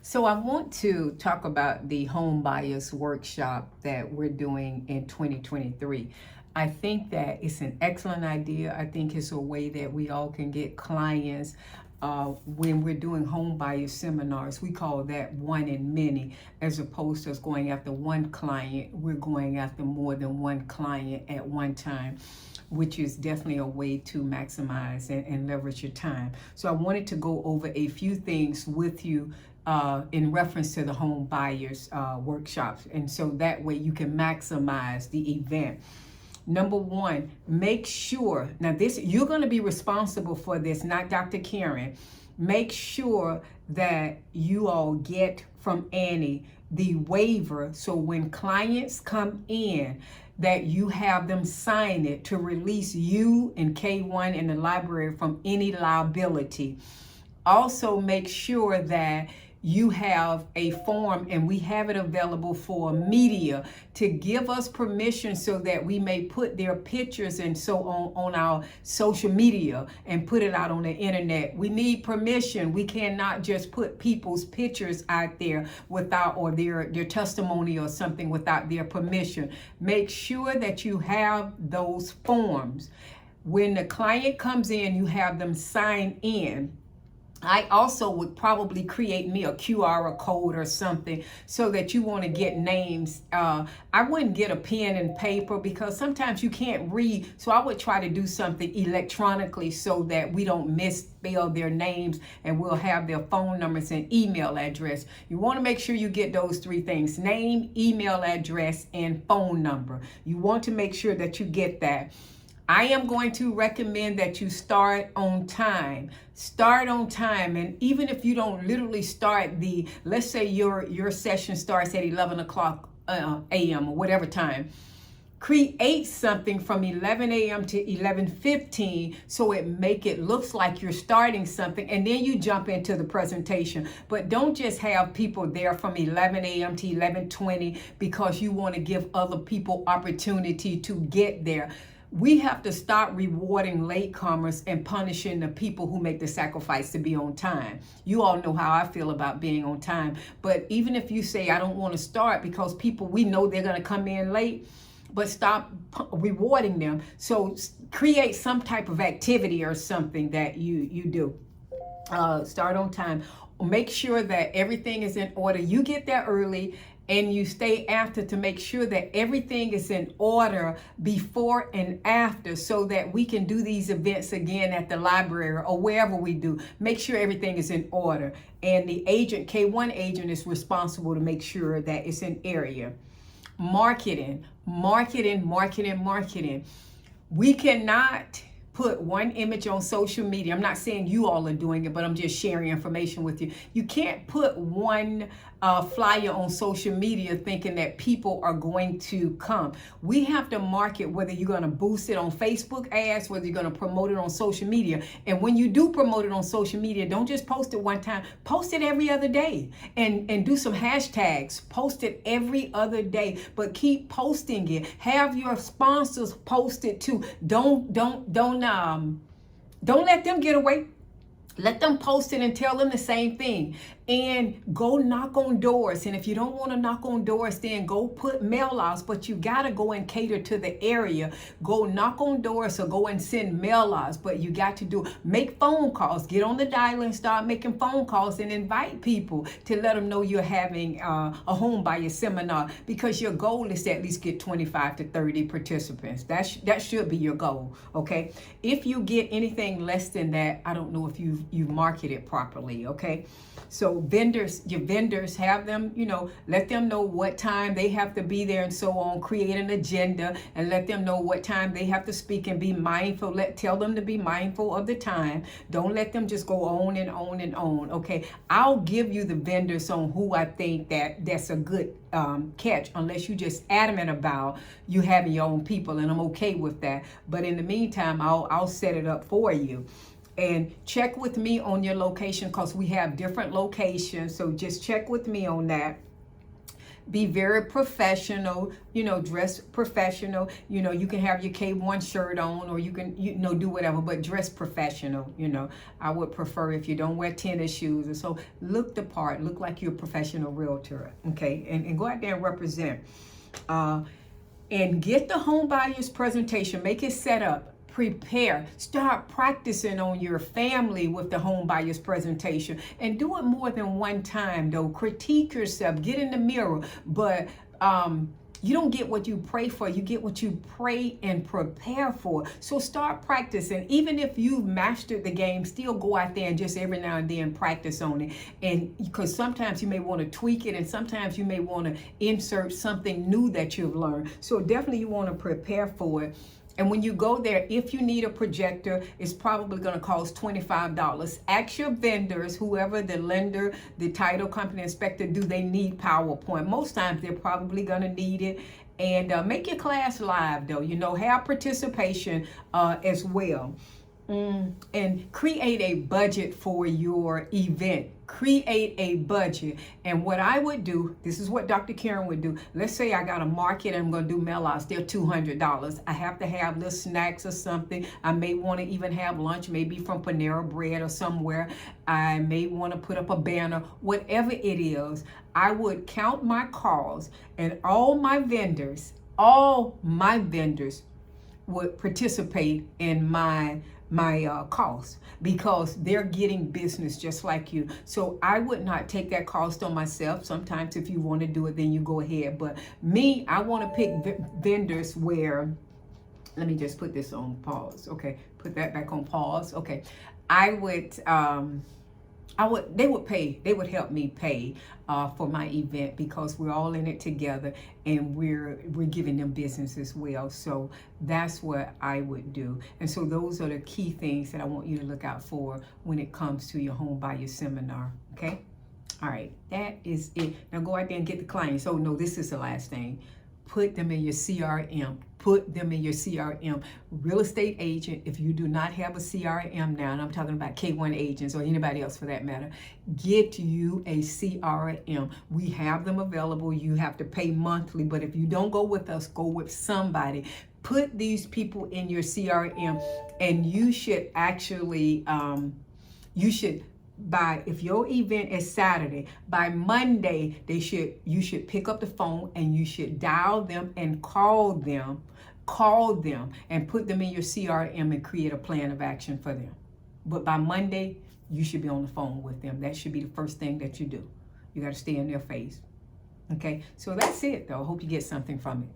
So I want to talk about the home buyers workshop that we're doing in 2023. I think that it's an excellent idea. I think it's a way that we all can get clients. When we're doing home buyer seminars, we call that one in many, as opposed to us going after one client. We're going after more than one client at one time, which is definitely a way to maximize and leverage your time. So I wanted to go over a few things with you in reference to the home buyers workshops. And so that way you can maximize the event. Number one, make sure, now this, you're going to be responsible for this, not Dr. Karen. Make sure that you all get from Annie the waiver, so when clients come in, that you have them sign it to release you and K1 in the library from any liability. Also make sure that you have a form, and we have it available for media, to give us permission so that we may put their pictures and so on our social media and put it out on the internet. We need permission. We cannot just put people's pictures out there without, or their testimony or something, without their permission. Make sure that you have those forms. When the client comes in, you have them sign in. I also would probably create me a QR code or something, so that you want to get names. I wouldn't get a pen and paper because sometimes you can't read. So I would try to do something electronically so that we don't misspell their names, and we'll have their phone numbers and email address. You want to make sure you get those three things: name, email address, and phone number. You want to make sure that you get that. I am going to recommend that you start on time. Start on time. And even if you don't literally start let's say your session starts at 11 o'clock a.m. or whatever time, create something from 11 a.m. to 11:15 so it looks like you're starting something, and then you jump into the presentation. But don't just have people there from 11 a.m. to 11:20 because you want to give other people opportunity to get there. We have to stop rewarding latecomers and punishing the people who make the sacrifice to be on time. You all know how I feel about being on time. But even if you say, I don't want to start because people, we know they're going to come in late, but stop rewarding them. So create some type of activity or something that you do. Start on time. Make sure that everything is in order. You get there early, and you stay after to make sure that everything is in order before and after, so that we can do these events again at the library or wherever we do. Make sure everything is in order. And the agent, K1 agent, is responsible to make sure that it's in area. Marketing. We cannot put one image on social media. I'm not saying you all are doing it, but I'm just sharing information with you. You can't put one flyer on social media thinking that people are going to come. We have to market, whether you're going to boost it on Facebook ads, whether you're going to promote it on social media. And when you do promote it on social media, don't just post it one time. Post it every other day, and do some hashtags. Post it every other day, but keep posting it. Have your sponsors post it too. Don't let them get away. Let them post it and tell them the same thing. And go knock on doors. And if you don't want to knock on doors, then go put mail outs. But you got to go and cater to the area. Go knock on doors or go and send mail outs. But you got to make phone calls. Get on the dial and start making phone calls and invite people to let them know you're having a home buyer seminar, because your goal is to at least get 25 to 30 participants. That should be your goal. Okay. If you get anything less than that, I don't know if you've marketed properly. Okay. So your vendors, have them, let them know what time they have to be there and so on. Create an agenda and let them know what time they have to speak, and be mindful. Tell them to be mindful of the time. Don't let them just go on and on and on. Okay. I'll give you the vendors on who I think that's a good catch, unless you just adamant about you having your own people, and I'm okay with that. But in the meantime, I'll set it up for you. And check with me on your location, because we have different locations. So just check with me on that. Be very professional, dress professional. You can have your K1 shirt on, or you can, do whatever, but dress professional. I would prefer if you don't wear tennis shoes or so. Look the part, look like you're a professional realtor, okay? And go out there and represent. And get the home buyer's presentation, make it set up. Prepare, start practicing on your family with the home buyer's presentation, and do it more than one time though. Critique yourself, get in the mirror, but you don't get what you pray for, you get what you pray and prepare for. So start practicing. Even if you've mastered the game, still go out there and just every now and then practice on it. And because sometimes you may want to tweak it, and sometimes you may want to insert something new that you've learned. So definitely you want to prepare for it. And when you go there, if you need a projector, it's probably going to cost $25. Ask your vendors, whoever the lender, the title company inspector, do they need PowerPoint? Most times they're probably going to need it. And make your class live though, have participation as well. And create a budget for your event. Create a budget. And what I would do, this is what Dr. Karen would do. Let's say I got a market and I'm going to do mail-outs. They're $200. I have to have little snacks or something. I may want to even have lunch, maybe from Panera Bread or somewhere. I may want to put up a banner. Whatever it is, I would count my calls, and all my vendors would participate in my cost, because they're getting business just like you. So I would not take that cost on myself. Sometimes if you want to do it, then you go ahead. But me, I want to pick vendors where, let me just put this on pause. Okay, put that back on pause. Okay, they would help me pay for my event, because we're all in it together, and we're giving them business as well. So that's what I would do. And so those are the key things that I want you to look out for when it comes to your home buyer seminar. Okay. All right. That is it. Now go out there and get the clients. Oh no, this is the last thing. Put them in your CRM. Put them in your CRM. Real estate agent, if you do not have a CRM now, and I'm talking about K1 agents or anybody else for that matter, get you a CRM. We have them available. You have to pay monthly, but if you don't go with us, go with somebody. Put these people in your CRM, and you should actually, if your event is Saturday, by Monday, you should pick up the phone and you should dial them and call them and put them in your CRM and create a plan of action for them. But by Monday, you should be on the phone with them. That should be the first thing that you do. You got to stay in their face. Okay, so that's it though. I hope you get something from it.